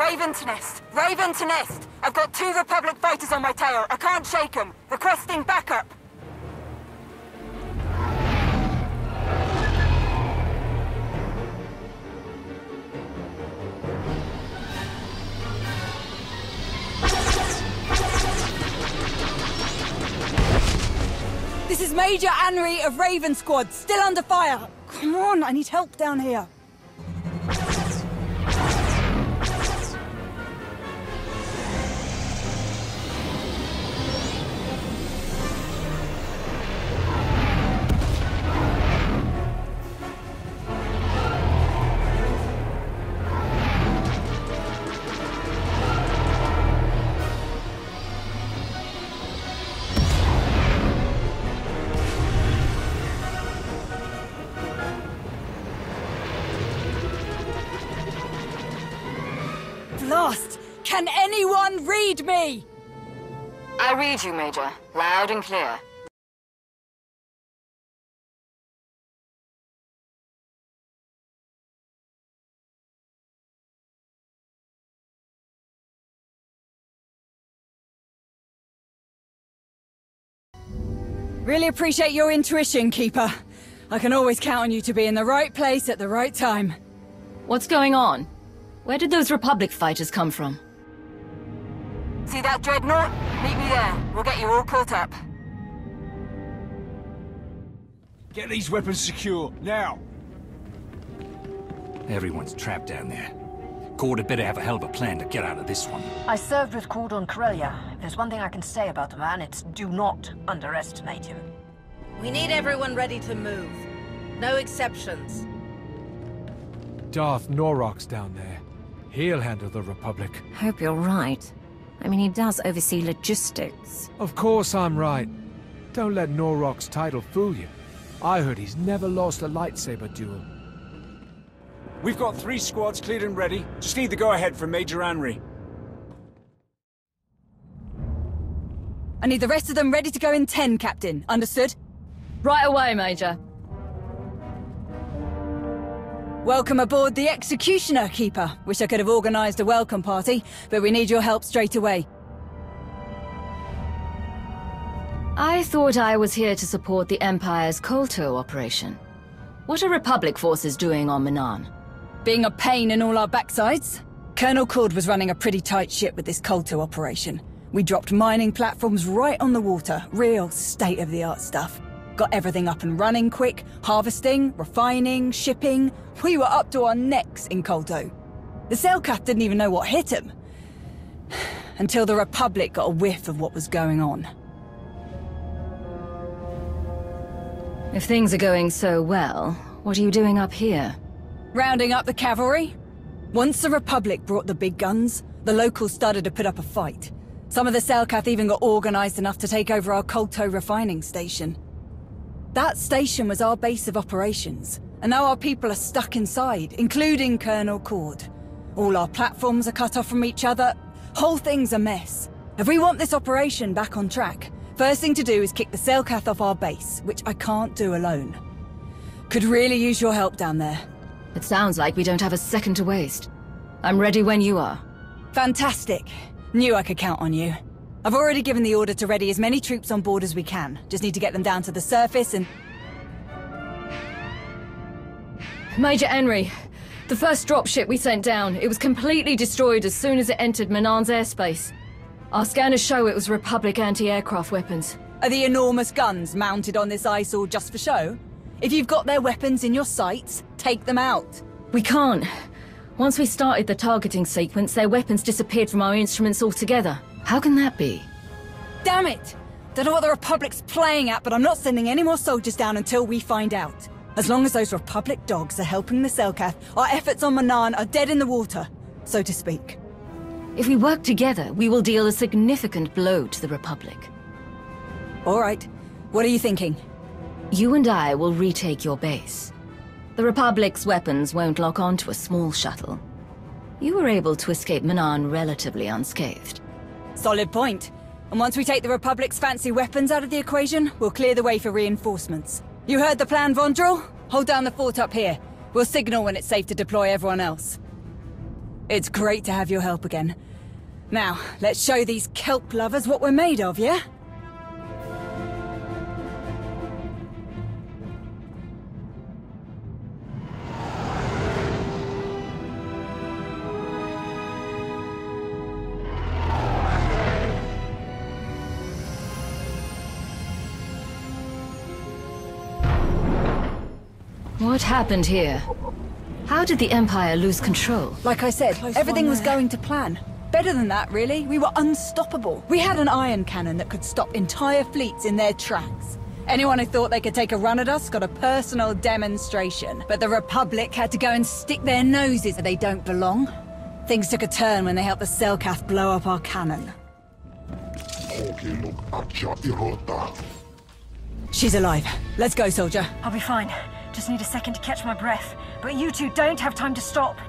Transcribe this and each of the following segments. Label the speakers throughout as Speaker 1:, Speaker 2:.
Speaker 1: Raven to nest! Raven to nest! I've got 2 Republic fighters on my tail. I can't shake them. Requesting backup.
Speaker 2: This is Major Anri of Raven Squad, still under fire. Come on, I need help down here. Blast! Can anyone read me?
Speaker 1: I read you, Major. Loud and clear.
Speaker 2: Really appreciate your intuition, Keeper. I can always count on you to be in the right place at the right time.
Speaker 3: What's going on? Where did those Republic fighters come from?
Speaker 1: See that dreadnought? Meet me there. We'll get you all caught up.
Speaker 4: Get these weapons secure, now!
Speaker 5: Everyone's trapped down there. Korrd had better have a hell of a plan to get out of this one.
Speaker 6: I served with Korrd on Corellia. If there's one thing I can say about the man, it's do not underestimate him.
Speaker 7: We need everyone ready to move. No exceptions.
Speaker 8: Darth Norok's down there. He'll handle the Republic.
Speaker 9: Hope you're right. I mean, he does oversee logistics.
Speaker 8: Of course I'm right. Don't let Norok's title fool you. I heard he's never lost a lightsaber duel.
Speaker 4: We've got 3 squads cleared and ready. Just need the go-ahead from Major Anri.
Speaker 2: I need the rest of them ready to go in 10, Captain. Understood?
Speaker 3: Right away, Major.
Speaker 2: Welcome aboard the Executioner, Keeper. Wish I could have organized a welcome party, but we need your help straight away.
Speaker 3: I thought I was here to support the Empire's Kolto operation. What are Republic forces doing on Manaan?
Speaker 2: Being a pain in all our backsides? Colonel Korrd was running a pretty tight ship with this Kolto operation. We dropped mining platforms right on the water, real state-of-the-art stuff. Got everything up and running quick, harvesting, refining, shipping. We were up to our necks in Kolto. The Selkath didn't even know what hit him. Until the Republic got a whiff of what was going on.
Speaker 3: If things are going so well, what are you doing up here?
Speaker 2: Rounding up the cavalry. Once the Republic brought the big guns, the locals started to put up a fight. Some of the Selkath even got organized enough to take over our Kolto refining station. That station was our base of operations, and now our people are stuck inside, including Colonel Korrd. All our platforms are cut off from each other. Whole thing's a mess. If we want this operation back on track, first thing to do is kick the Selkath off our base, which I can't do alone. Could really use your help down there.
Speaker 3: It sounds like we don't have a second to waste. I'm ready when you are.
Speaker 2: Fantastic. Knew I could count on you. I've already given the order to ready as many troops on board as we can. Just need to get them down to the surface and...
Speaker 3: Major Anri, the first dropship we sent down, it was completely destroyed as soon as it entered Manaan's airspace. Our scanners show it was Republic anti-aircraft weapons.
Speaker 2: Are the enormous guns mounted on this eyesore just for show? If you've got their weapons in your sights, take them out.
Speaker 3: We can't. Once we started the targeting sequence, their weapons disappeared from our instruments altogether. How can that be?
Speaker 2: Damn it! Don't know what the Republic's playing at, but I'm not sending any more soldiers down until we find out. As long as those Republic dogs are helping the Selkath, our efforts on Manaan are dead in the water, so to speak.
Speaker 3: If we work together, we will deal a significant blow to the Republic.
Speaker 2: All right. What are you thinking?
Speaker 3: You and I will retake your base. The Republic's weapons won't lock onto a small shuttle. You were able to escape Manaan relatively unscathed.
Speaker 2: Solid point. And once we take the Republic's fancy weapons out of the equation, we'll clear the way for reinforcements. You heard the plan, Vondrel? Hold down the fort up here. We'll signal when it's safe to deploy everyone else. It's great to have your help again. Now, let's show these kelp lovers what we're made of, yeah?
Speaker 3: What happened here? How did the Empire lose control?
Speaker 2: Like I said, everything was going to plan. Better than that, really. We were unstoppable. We had an ion cannon that could stop entire fleets in their tracks. Anyone who thought they could take a run at us got a personal demonstration. But the Republic had to go and stick their noses where they don't belong. Things took a turn when they helped the Selkath blow up our cannon. She's alive. Let's go, soldier.
Speaker 6: I'll be fine. Just need a second to catch my breath. But you two don't have time to stop.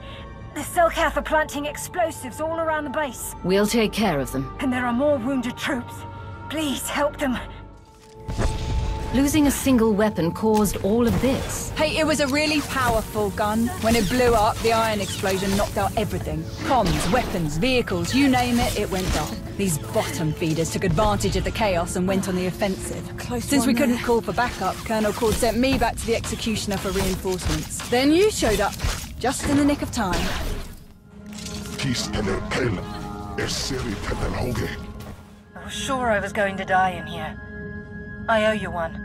Speaker 6: The Selkath are planting explosives all around the base.
Speaker 3: We'll take care of them.
Speaker 6: And there are more wounded troops. Please help them.
Speaker 3: Losing a single weapon caused all of this.
Speaker 2: Hey, it was a really powerful gun. When it blew up, the ion explosion knocked out everything. Comms, weapons, vehicles, you name it, it went dark. These bottom feeders took advantage of the chaos and went on the offensive. Since we couldn't call for backup, Colonel Korrd sent me back to the Executioner for reinforcements. Then you showed up, just in the nick of time.
Speaker 6: I was sure I was going to die in here. I owe you one.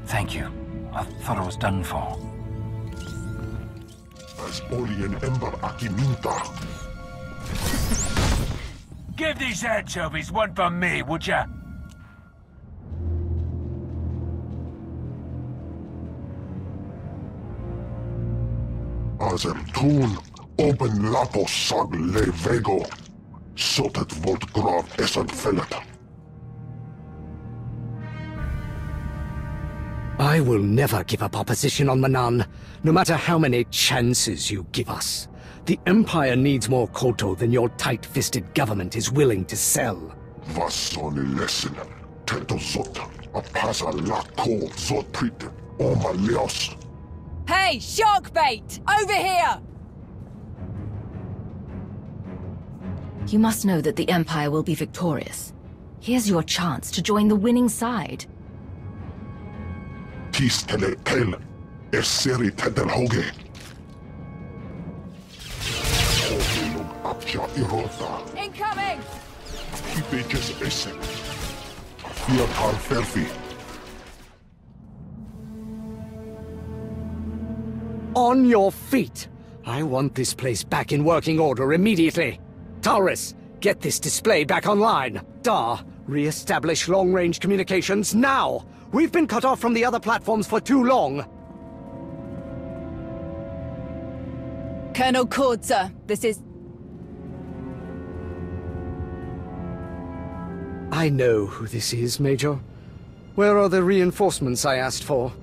Speaker 5: Thank you. I thought I was done for. Give these anchovies one for me, would ya?
Speaker 10: Open lapos sag le vego. Sotet volt grav esad fellet.
Speaker 11: I will never give up our position on Manaan, no matter how many chances you give us. The Empire needs more koto than your tight-fisted government is willing to sell.
Speaker 10: Vassoni lesson. Teto zot. Apasa la ko zot prit. Oma leos.
Speaker 2: Hey, shark bait! Over here!
Speaker 3: You must know that the Empire will be victorious. Here's your chance to join the winning side.
Speaker 10: Tis tele tel. Seri tedel hoge.
Speaker 2: Incoming!
Speaker 10: Hipejes esek. Fiat har ferfi.
Speaker 11: On your feet! I want this place back in working order immediately. Taurus, get this display back online. Dar, re-establish long-range communications now! We've been cut off from the other platforms for too long.
Speaker 2: Colonel Korrd, sir. This is...
Speaker 11: I know who this is, Major. Where are the reinforcements I asked for?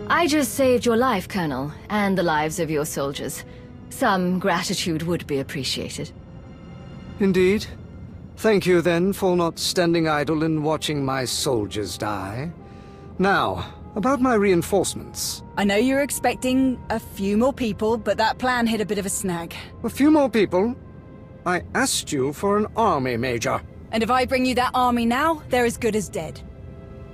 Speaker 3: I just saved your life, Colonel, and the lives of your soldiers. Some gratitude would be appreciated.
Speaker 11: Indeed. Thank you, then, for not standing idle and watching my soldiers die. Now, about my reinforcements.
Speaker 2: I know you're expecting a few more people, but that plan hit a bit of a snag.
Speaker 11: A few more people? I asked you for an army, Major.
Speaker 2: And if I bring you that army now, they're as good as dead.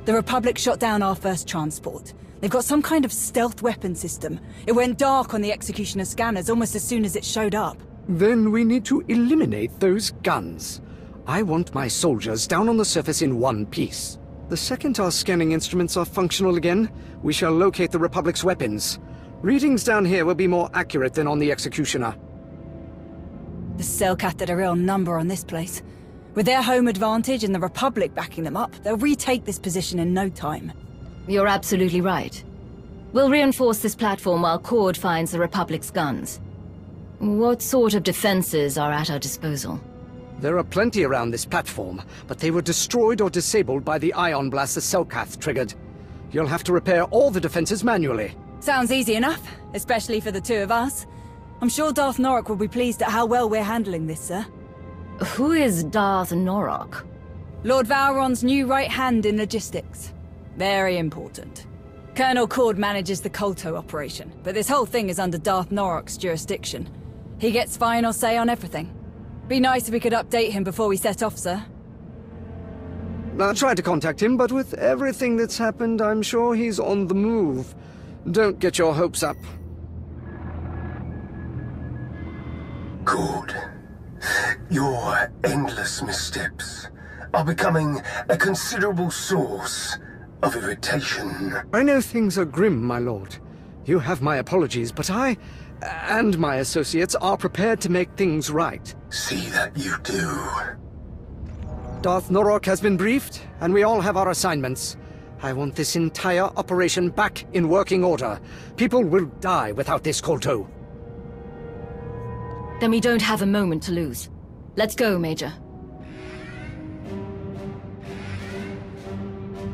Speaker 2: The Republic shot down our first transport. They've got some kind of stealth weapon system. It went dark on the Executioner scanners almost as soon as it showed up.
Speaker 11: Then we need to eliminate those guns. I want my soldiers down on the surface in one piece. The second our scanning instruments are functional again, we shall locate the Republic's weapons. Readings down here will be more accurate than on the Executioner.
Speaker 2: The Selkath had a real number on this place. With their home advantage and the Republic backing them up, they'll retake this position in no time.
Speaker 3: You're absolutely right. We'll reinforce this platform while Korrd finds the Republic's guns. What sort of defenses are at our disposal?
Speaker 11: There are plenty around this platform, but they were destroyed or disabled by the ion blast the Selkath triggered. You'll have to repair all the defenses manually.
Speaker 2: Sounds easy enough, especially for the two of us. I'm sure Darth Norok will be pleased at how well we're handling this, sir.
Speaker 3: Who is Darth Norok?
Speaker 2: Lord Valron's new right hand in logistics. Very important. Colonel Korrd manages the Kolto operation, but this whole thing is under Darth Norok's jurisdiction. He gets final say on everything. Be nice if we could update him before we set off, sir.
Speaker 11: I tried to contact him, but with everything that's happened, I'm sure he's on the move. Don't get your hopes up.
Speaker 12: Korrd, your endless missteps are becoming a considerable source of irritation.
Speaker 11: I know things are grim, my lord. You have my apologies, but I, and my associates, are prepared to make things right.
Speaker 12: See that you do.
Speaker 11: Darth Norok has been briefed, and we all have our assignments. I want this entire operation back in working order. People will die without this Kolto.
Speaker 3: Then we don't have a moment to lose. Let's go, Major.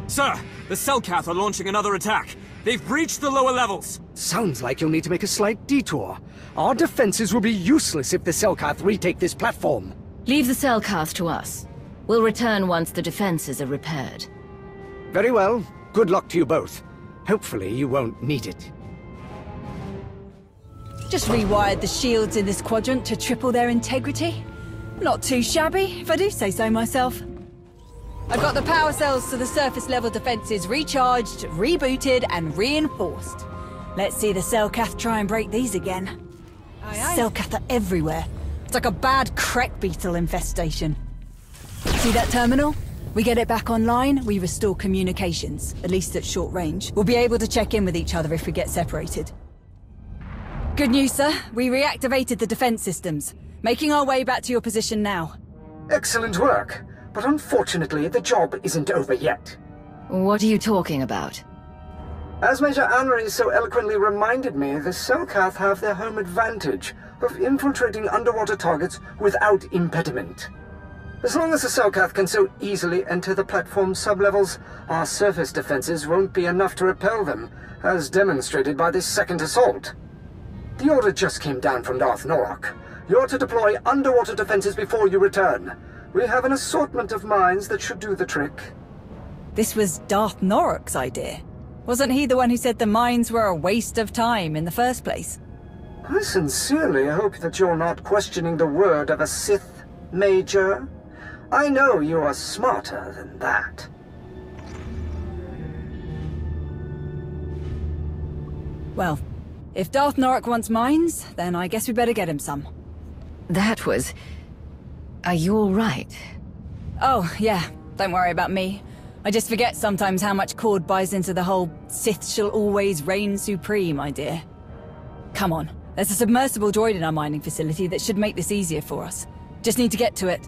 Speaker 13: Sir, the Selkath are launching another attack. They've breached the lower levels.
Speaker 11: Sounds like you'll need to make a slight detour. Our defenses will be useless if the Selkath retake this platform.
Speaker 3: Leave the Selkath to us. We'll return once the defenses are repaired.
Speaker 11: Very well. Good luck to you both. Hopefully you won't need it.
Speaker 2: Just rewired the shields in this quadrant to triple their integrity. Not too shabby, if I do say so myself. I've got the power cells to the surface level defenses recharged, rebooted, and reinforced. Let's see the Selkath try and break these again. Selkath are everywhere. It's like a bad crek beetle infestation. See that terminal? We get it back online, we restore communications, at least at short range. We'll be able to check in with each other if we get separated. Good news, sir. We reactivated the defense systems. Making our way back to your position now.
Speaker 11: Excellent work. But unfortunately, the job isn't over yet.
Speaker 3: What are you talking about?
Speaker 11: As Major Aaand so eloquently reminded me, the Selkath have their home advantage of infiltrating underwater targets without impediment. As long as the Selkath can so easily enter the platform sublevels, our surface defenses won't be enough to repel them, as demonstrated by this second assault. The order just came down from Darth Norok. You're to deploy underwater defenses before you return. We have an assortment of mines that should do the trick.
Speaker 2: This was Darth Norok's idea. Wasn't he the one who said the mines were a waste of time in the first place?
Speaker 11: I sincerely hope that you're not questioning the word of a Sith, Major. I know you are smarter than that.
Speaker 2: Well, if Darth Norok wants mines, then I guess we better get him some.
Speaker 3: That was... Are you all right?
Speaker 2: Oh, yeah. Don't worry about me. I just forget sometimes how much Korrd buys into the whole Sith shall always reign supreme idea. Come on. There's a submersible droid in our mining facility that should make this easier for us. Just need to get to it.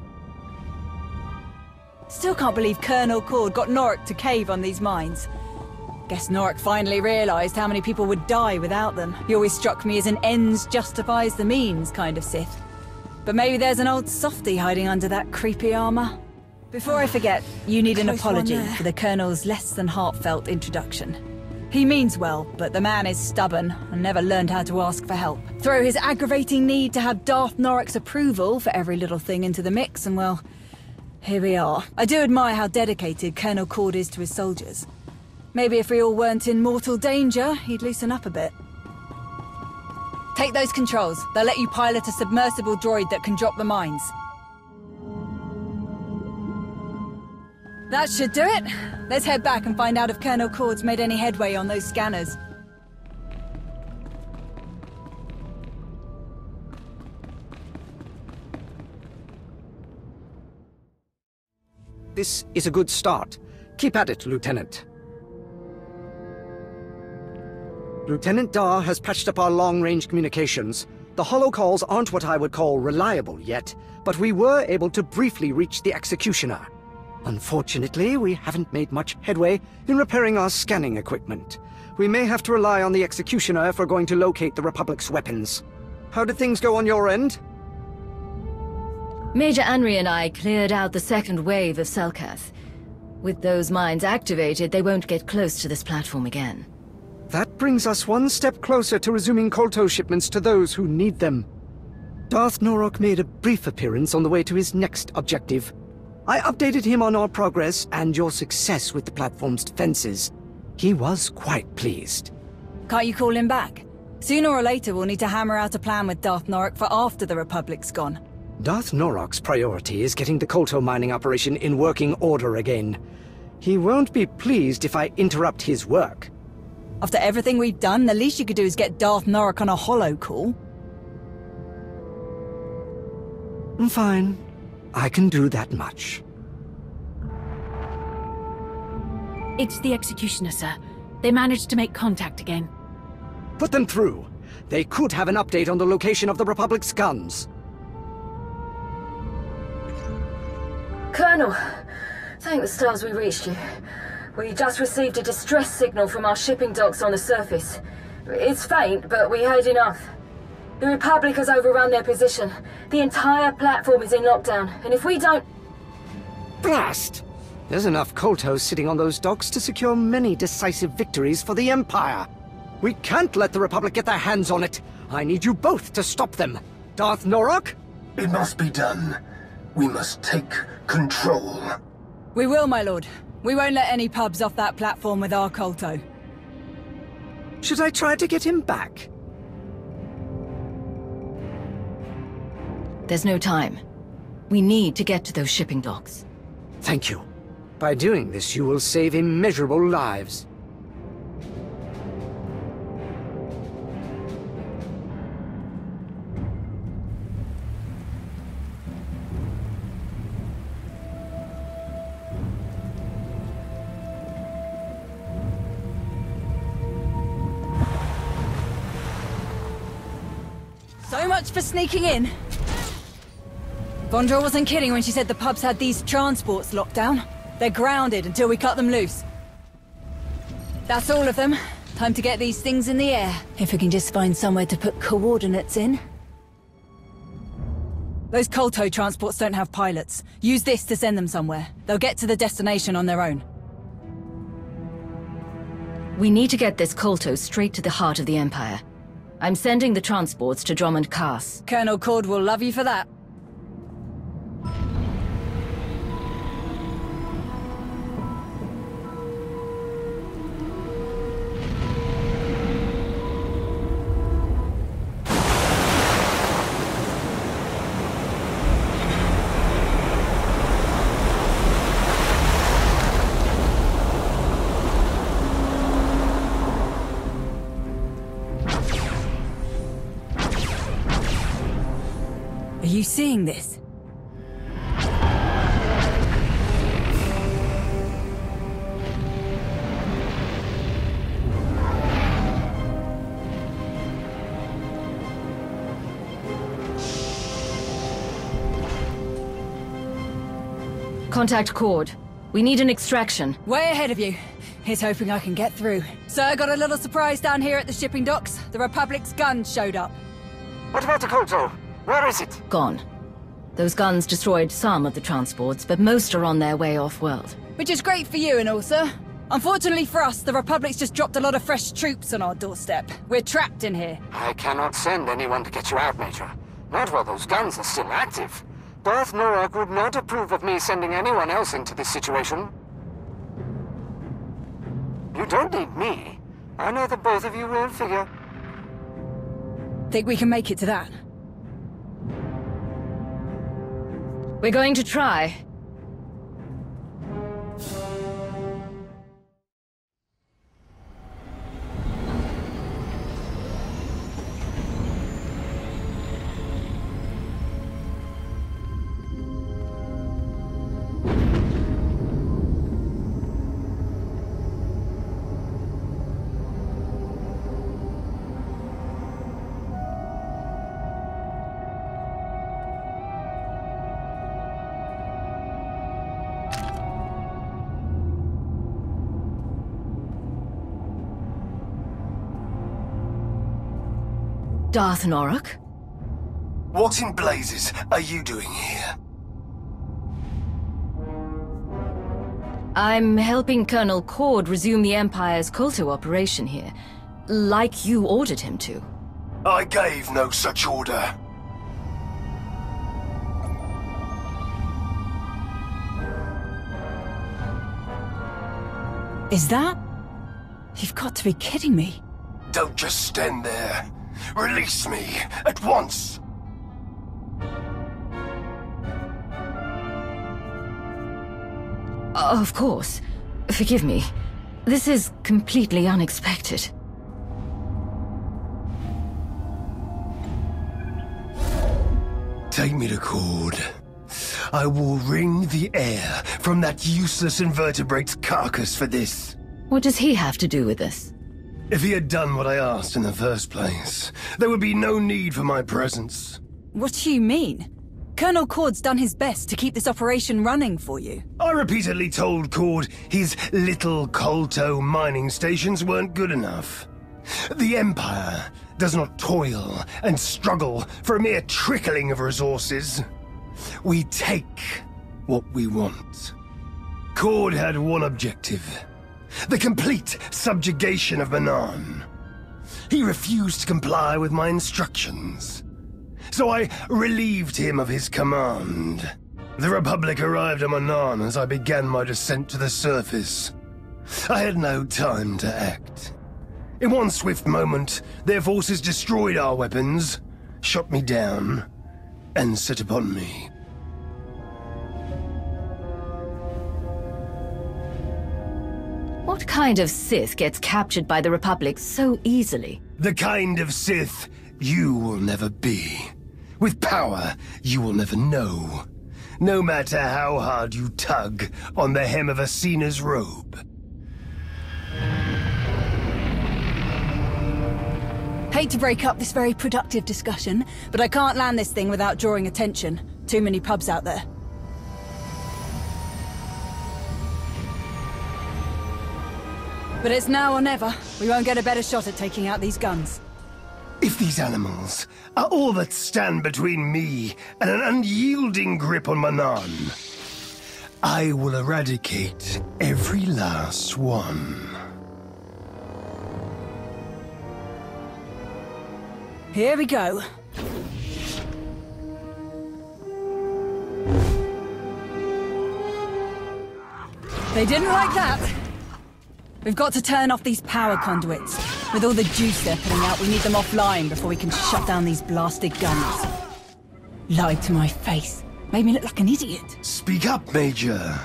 Speaker 2: Still can't believe Colonel Korrd got Norok to cave on these mines. Guess Norok finally realized how many people would die without them. He always struck me as an ends justifies the means kind of Sith. But maybe there's an old softie hiding under that creepy armor. Before I forget, you need an apology for the Colonel's less than heartfelt introduction. He means well, but the man is stubborn and never learned how to ask for help. Throw his aggravating need to have Darth Norok's approval for every little thing into the mix, and well, here we are. I do admire how dedicated Colonel Korrd is to his soldiers. Maybe if we all weren't in mortal danger, he'd loosen up a bit. Take those controls. They'll let you pilot a submersible droid that can drop the mines. That should do it. Let's head back and find out if Colonel Korrd's made any headway on those scanners.
Speaker 11: This is a good start. Keep at it, Lieutenant. Lieutenant Dar has patched up our long-range communications. The holocalls aren't what I would call reliable yet, but we were able to briefly reach the Executioner. Unfortunately, we haven't made much headway in repairing our scanning equipment. We may have to rely on the Executioner if we're going to locate the Republic's weapons. How did things go on your end?
Speaker 3: Major Aaand and I cleared out the second wave of Selkath. With those mines activated, they won't get close to this platform again.
Speaker 11: That brings us one step closer to resuming Kolto shipments to those who need them. Darth Norok made a brief appearance on the way to his next objective. I updated him on our progress and your success with the platform's defenses. He was quite pleased.
Speaker 2: Can't you call him back? Sooner or later we'll need to hammer out a plan with Darth Norok for after the Republic's gone.
Speaker 11: Darth Norok's priority is getting the Kolto mining operation in working order again. He won't be pleased if I interrupt his work.
Speaker 2: After everything we've done, the least you could do is get Darth Norok on a holo call.
Speaker 11: Fine. I can do that much.
Speaker 14: It's the Executioner, sir. They managed to make contact again.
Speaker 11: Put them through. They could have an update on the location of the Republic's guns.
Speaker 3: Colonel, thank the stars we reached you. We just received a distress signal from our shipping docks on the surface. It's faint, but we heard enough. The Republic has overrun their position. The entire platform is in lockdown, and if we don't...
Speaker 11: Blast! There's enough Koltos sitting on those docks to secure many decisive victories for the Empire. We can't let the Republic get their hands on it. I need you both to stop them. Darth Norok?
Speaker 12: It must be done. We must take control.
Speaker 2: We will, my lord. We won't let any pubs off that platform with our Kolto.
Speaker 11: Should I try to get him back?
Speaker 3: There's no time. We need to get to those shipping docks.
Speaker 11: Thank you. By doing this, you will save immeasurable lives.
Speaker 2: So much for sneaking in. Vondra wasn't kidding when she said the pubs had these transports locked down. They're grounded until we cut them loose. That's all of them. Time to get these things in the air. If we can just find somewhere to put coordinates in. Those Kolto transports don't have pilots. Use this to send them somewhere. They'll get to the destination on their own.
Speaker 3: We need to get this Kolto straight to the heart of the Empire. I'm sending the transports to Drummond Cass.
Speaker 2: Colonel Korrd will love you for that. Are you seeing this?
Speaker 3: Contact Korrd. We need an extraction.
Speaker 2: Way ahead of you. Here's hoping I can get through. Sir, got a little surprise down here at the shipping docks. The Republic's guns showed up.
Speaker 11: What about the Kolto? Where is it?
Speaker 3: Gone. Those guns destroyed some of the transports, but most are on their way off-world.
Speaker 2: Which is great for you and all, sir. Unfortunately for us, the Republic's just dropped a lot of fresh troops on our doorstep. We're trapped in here.
Speaker 11: I cannot send anyone to get you out, Major. Not while those guns are still active. Darth Norok would not approve of me sending anyone else into this situation. You don't need me. I know that both of you will figure.
Speaker 2: Think we can make it to that?
Speaker 3: We're going to try. Darth Norok?
Speaker 12: What in blazes are you doing here?
Speaker 3: I'm helping Colonel Korrd resume the Empire's Kolto operation here, like you ordered him to.
Speaker 12: I gave no such order.
Speaker 2: Is that... You've got to be kidding me.
Speaker 12: Don't just stand there. Release me, at once!
Speaker 3: Of course. Forgive me. This is completely unexpected.
Speaker 12: Take me to Korrd. I will wring the air from that useless invertebrate's carcass for this.
Speaker 3: What does he have to do with this?
Speaker 12: If he had done what I asked in the first place, there would be no need for my presence.
Speaker 2: What do you mean? Colonel Korrd's done his best to keep this operation running for you.
Speaker 12: I repeatedly told Korrd his little colto mining stations weren't good enough. The Empire does not toil and struggle for a mere trickling of resources. We take what we want. Korrd had one objective: the complete subjugation of Manaan. He refused to comply with my instructions, so I relieved him of his command. The Republic arrived on Manaan as I began my descent to the surface. I had no time to act. In one swift moment, their forces destroyed our weapons, shot me down, and set upon me.
Speaker 3: What kind of Sith gets captured by the Republic so easily?
Speaker 12: The kind of Sith you will never be. With power you will never know. No matter how hard you tug on the hem of Asina's robe.
Speaker 2: Hate to break up this very productive discussion, but I can't land this thing without drawing attention. Too many pubs out there. But it's now or never. We won't get a better shot at taking out these guns.
Speaker 12: If these animals are all that stand between me and an unyielding grip on Manaan, I will eradicate every last one.
Speaker 2: Here we go. They didn't like that. We've got to turn off these power conduits. With all the juice they're putting out, we need them offline before we can shut down these blasted guns. Lied to my face. Made me look like an idiot.
Speaker 12: Speak up, Major.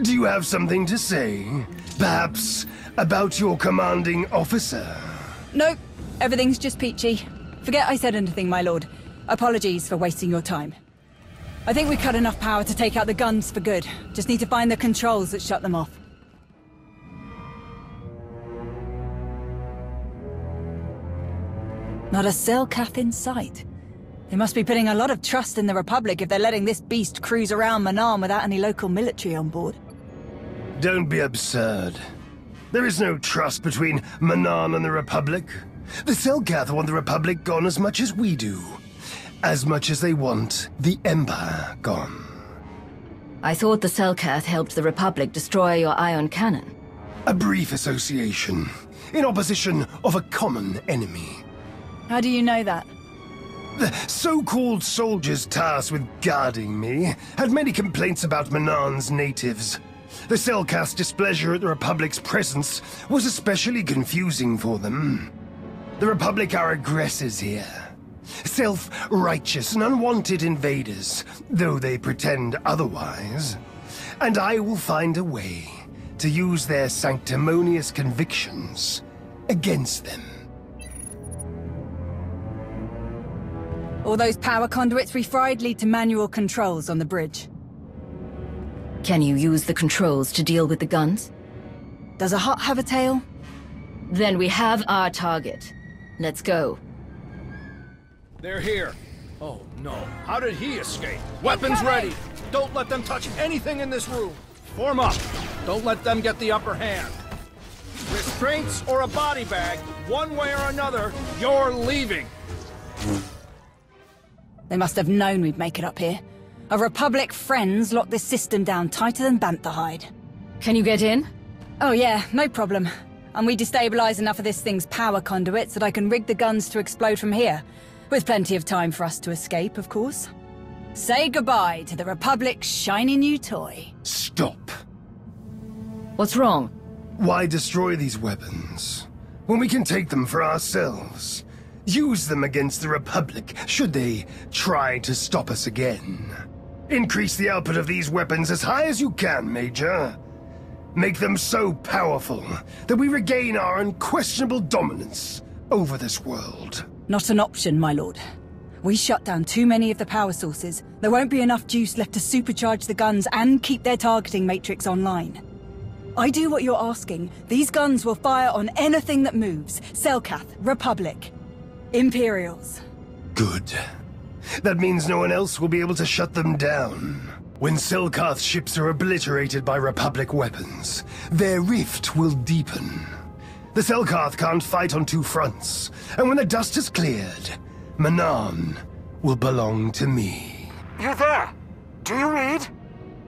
Speaker 12: Do you have something to say? Perhaps about your commanding officer?
Speaker 2: Nope. Everything's just peachy. Forget I said anything, my lord. Apologies for wasting your time. I think we cut enough power to take out the guns for good. Just need to find the controls that shut them off. Not a Selkath in sight. They must be putting a lot of trust in the Republic if they're letting this beast cruise around Manaan without any local military on board.
Speaker 12: Don't be absurd. There is no trust between Manaan and the Republic. The Selkath want the Republic gone as much as we do. As much as they want the Empire gone.
Speaker 3: I thought the Selkath helped the Republic destroy your ion cannon.
Speaker 12: A brief association, in opposition of a common enemy.
Speaker 2: How do you know that?
Speaker 12: The so-called soldiers tasked with guarding me had many complaints about Manaan's natives. The Selkath's displeasure at the Republic's presence was especially confusing for them. The Republic are aggressors here. Self-righteous and unwanted invaders, though they pretend otherwise. And I will find a way to use their sanctimonious convictions against them.
Speaker 2: All those power conduits we fried lead to manual controls on the bridge.
Speaker 3: Can you use the controls to deal with the guns?
Speaker 2: Does a hut have a tail?
Speaker 3: Then we have our target. Let's go.
Speaker 15: They're here. Oh no, how did he escape? Weapons ready! Don't let them touch anything in this room! Form up! Don't let them get the upper hand. Restraints or a body bag, one way or another, you're leaving!
Speaker 2: They must have known we'd make it up here. Our Republic friends locked this system down tighter than bantha hide.
Speaker 3: Can you get in?
Speaker 2: Oh yeah, no problem. And we destabilize enough of this thing's power conduits that I can rig the guns to explode from here. With plenty of time for us to escape, of course. Say goodbye to the Republic's shiny new toy.
Speaker 12: Stop.
Speaker 3: What's wrong?
Speaker 12: Why destroy these weapons when we can take them for ourselves? Use them against the Republic, should they try to stop us again. Increase the output of these weapons as high as you can, Major. Make them so powerful that we regain our unquestionable dominance over this world.
Speaker 2: Not an option, my lord. We shut down too many of the power sources. There won't be enough juice left to supercharge the guns and keep their targeting matrix online. I do what you're asking. These guns will fire on anything that moves. Selkath, Republic, Imperials.
Speaker 12: Good. That means no one else will be able to shut them down. When Selkath ships are obliterated by Republic weapons, their rift will deepen. The Selkath can't fight on two fronts, and when the dust is cleared, Manaan will belong to me.
Speaker 1: You there? Do you read?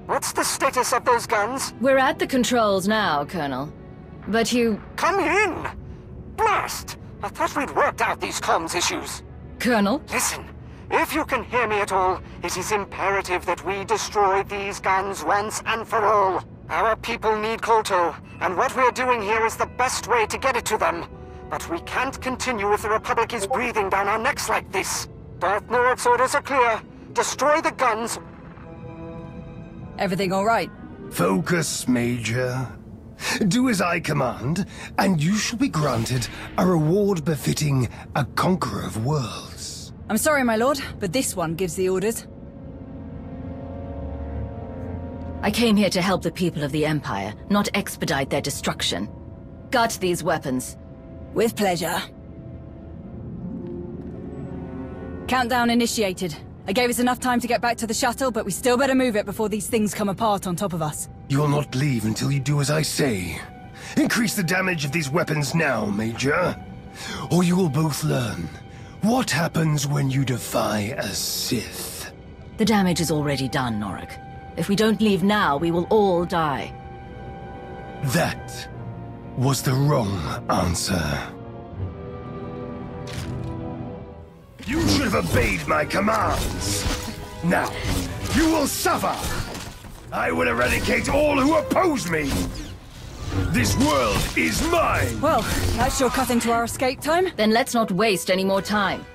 Speaker 1: What's the status of those guns?
Speaker 3: We're at the controls now, Colonel. But you...
Speaker 1: Come in! Blast! I thought we'd worked out these comms issues.
Speaker 3: Colonel?
Speaker 1: Listen, if you can hear me at all, it is imperative that we destroy these guns once and for all. Our people need Kolto, and what we're doing here is the best way to get it to them. But we can't continue if the Republic is breathing down our necks like this. Darth Norok's orders are clear. Destroy the guns.
Speaker 2: Everything all right?
Speaker 12: Focus, Major. Do as I command, and you shall be granted a reward befitting a conqueror of worlds.
Speaker 2: I'm sorry, my lord, but this one gives the orders.
Speaker 3: I came here to help the people of the Empire, not expedite their destruction. Gut these weapons.
Speaker 2: With pleasure. Countdown initiated. I gave us enough time to get back to the shuttle, but we still better move it before these things come apart on top of us.
Speaker 12: You will not leave until you do as I say. Increase the damage of these weapons now, Major. Or you will both learn what happens when you defy a Sith.
Speaker 3: The damage is already done, Norok. If we don't leave now, we will all die.
Speaker 12: That was the wrong answer. You should have obeyed my commands. Now, you will suffer. I will eradicate all who oppose me. This world is mine.
Speaker 2: Well, that's sure cut into our escape time.
Speaker 3: Then let's not waste any more time.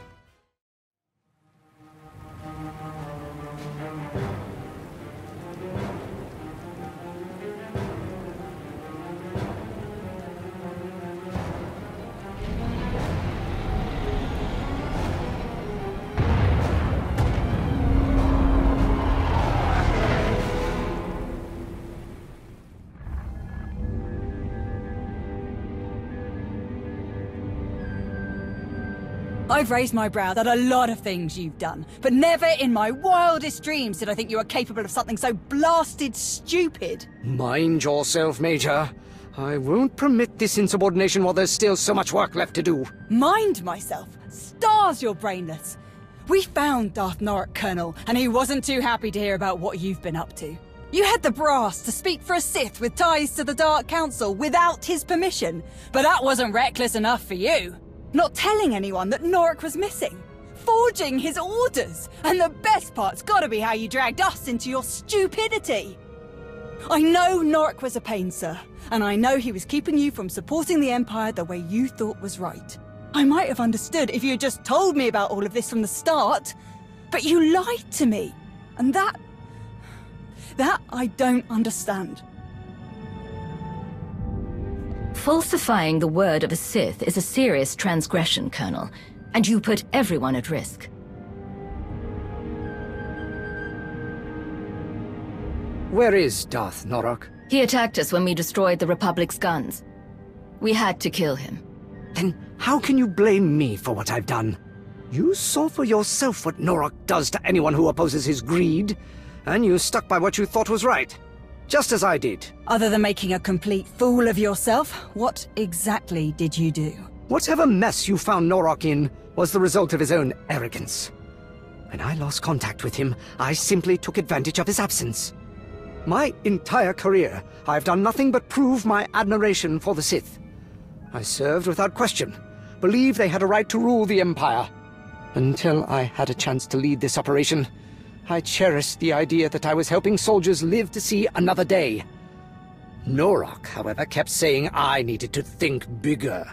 Speaker 2: I've raised my brow at a lot of things you've done, but never in my wildest dreams did I think you were capable of something so blasted stupid.
Speaker 11: Mind yourself, Major. I won't permit this insubordination while there's still so much work left to do.
Speaker 2: Mind myself? Stars, you're brainless. We found Darth Norok, Colonel, and he wasn't too happy to hear about what you've been up to. You had the brass to speak for a Sith with ties to the Dark Council without his permission, but that wasn't reckless enough for you. Not telling anyone that Norok was missing. Forging his orders. And the best part's gotta be how you dragged us into your stupidity. I know Norok was a pain, sir. And I know he was keeping you from supporting the Empire the way you thought was right. I might have understood if you had just told me about all of this from the start. But you lied to me. And that I don't understand.
Speaker 3: Falsifying the word of a Sith is a serious transgression, Colonel, and you put everyone at risk.
Speaker 11: Where is Darth Norok?
Speaker 3: He attacked us when we destroyed the Republic's guns. We had to kill him.
Speaker 11: Then how can you blame me for what I've done? You saw for yourself what Norok does to anyone who opposes his greed, and you stuck by what you thought was right. Just as I did.
Speaker 2: Other than making a complete fool of yourself, what exactly did you do?
Speaker 11: Whatever mess you found Norok in was the result of his own arrogance. When I lost contact with him, I simply took advantage of his absence. My entire career, I've done nothing but prove my admiration for the Sith. I served without question, believed they had a right to rule the Empire. Until I had a chance to lead this operation, I cherished the idea that I was helping soldiers live to see another day. Norok, however, kept saying I needed to think bigger.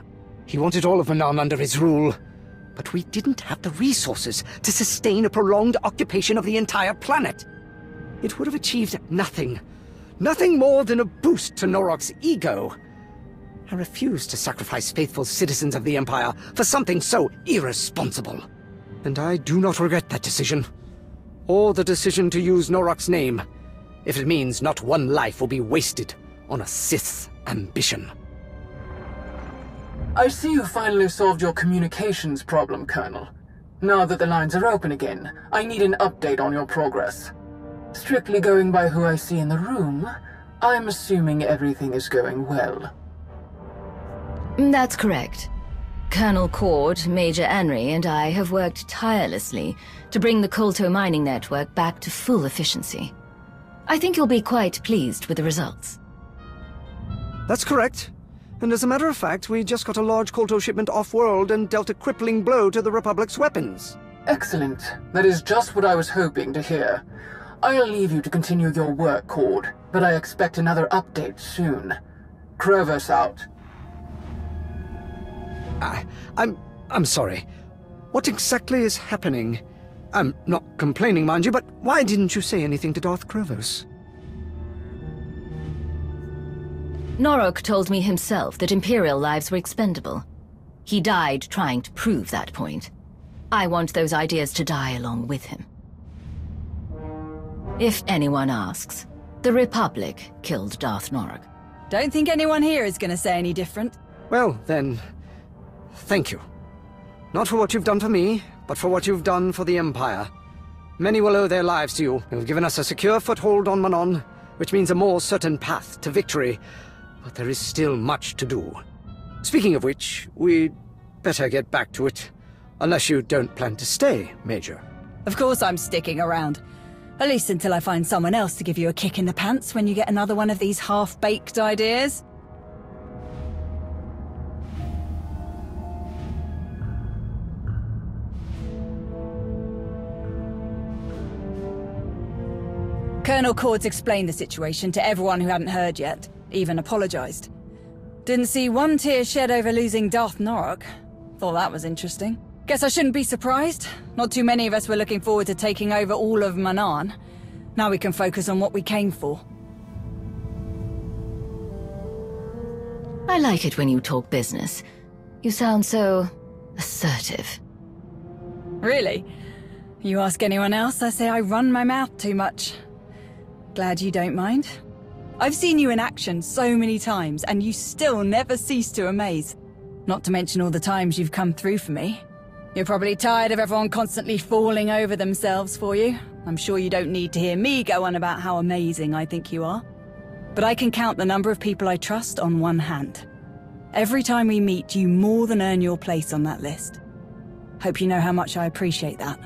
Speaker 11: He wanted all of Manaan under his rule, but we didn't have the resources to sustain a prolonged occupation of the entire planet. It would have achieved nothing. Nothing more than a boost to Norok's ego. I refuse to sacrifice faithful citizens of the Empire for something so irresponsible. And I do not regret that decision. Or the decision to use Norok's name, if it means not one life will be wasted on a Sith's ambition.
Speaker 16: I see you finally solved your communications problem, Colonel. Now that the lines are open again, I need an update on your progress. Strictly going by who I see in the room, I'm assuming everything is going well.
Speaker 3: That's correct. Colonel Korrd, Major Anry, and I have worked tirelessly to bring the Kolto mining network back to full efficiency. I think you'll be quite pleased with the results.
Speaker 11: That's correct. And as a matter of fact, we just got a large Kolto shipment off-world and dealt a crippling blow to the Republic's weapons.
Speaker 16: Excellent. That is just what I was hoping to hear. I'll leave you to continue your work, Korrd, but I expect another update soon. Krovis out.
Speaker 11: I'm sorry. What exactly is happening? I'm not complaining, mind you, but why didn't you say anything to Darth Krovis?
Speaker 3: Norok told me himself that Imperial lives were expendable. He died trying to prove that point. I want those ideas to die along with him. If anyone asks, the Republic killed Darth Norok.
Speaker 2: Don't think anyone here is going to say any different.
Speaker 11: Well, then, thank you. Not for what you've done for me, but for what you've done for the Empire. Many will owe their lives to you. You've given us a secure foothold on Manaan, which means a more certain path to victory. But there is still much to do. Speaking of which, we'd better get back to it. Unless you don't plan to stay, Major.
Speaker 2: Of course I'm sticking around. At least until I find someone else to give you a kick in the pants when you get another one of these half-baked ideas. Colonel Korrd's explained the situation to everyone who hadn't heard yet, even apologized. Didn't see one tear shed over losing Darth Norok. Thought that was interesting. Guess I shouldn't be surprised. Not too many of us were looking forward to taking over all of Manaan. Now we can focus on what we came for.
Speaker 3: I like it when you talk business. You sound so assertive.
Speaker 2: Really? You ask anyone else, I say I run my mouth too much. Glad you don't mind. I've seen you in action so many times, and you still never cease to amaze. Not to mention all the times you've come through for me. You're probably tired of everyone constantly falling over themselves for you. I'm sure you don't need to hear me go on about how amazing I think you are. But I can count the number of people I trust on one hand. Every time we meet, you more than earn your place on that list. Hope you know how much I appreciate that.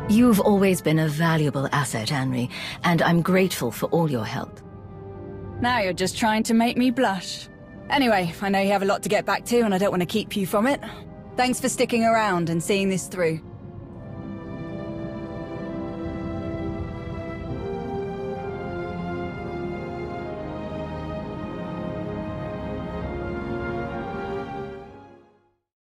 Speaker 3: You've always been a valuable asset, Anry, and I'm grateful for all your help.
Speaker 2: Now you're just trying to make me blush. Anyway, I know you have a lot to get back to, and I don't want to keep you from it. Thanks for sticking around and seeing this through.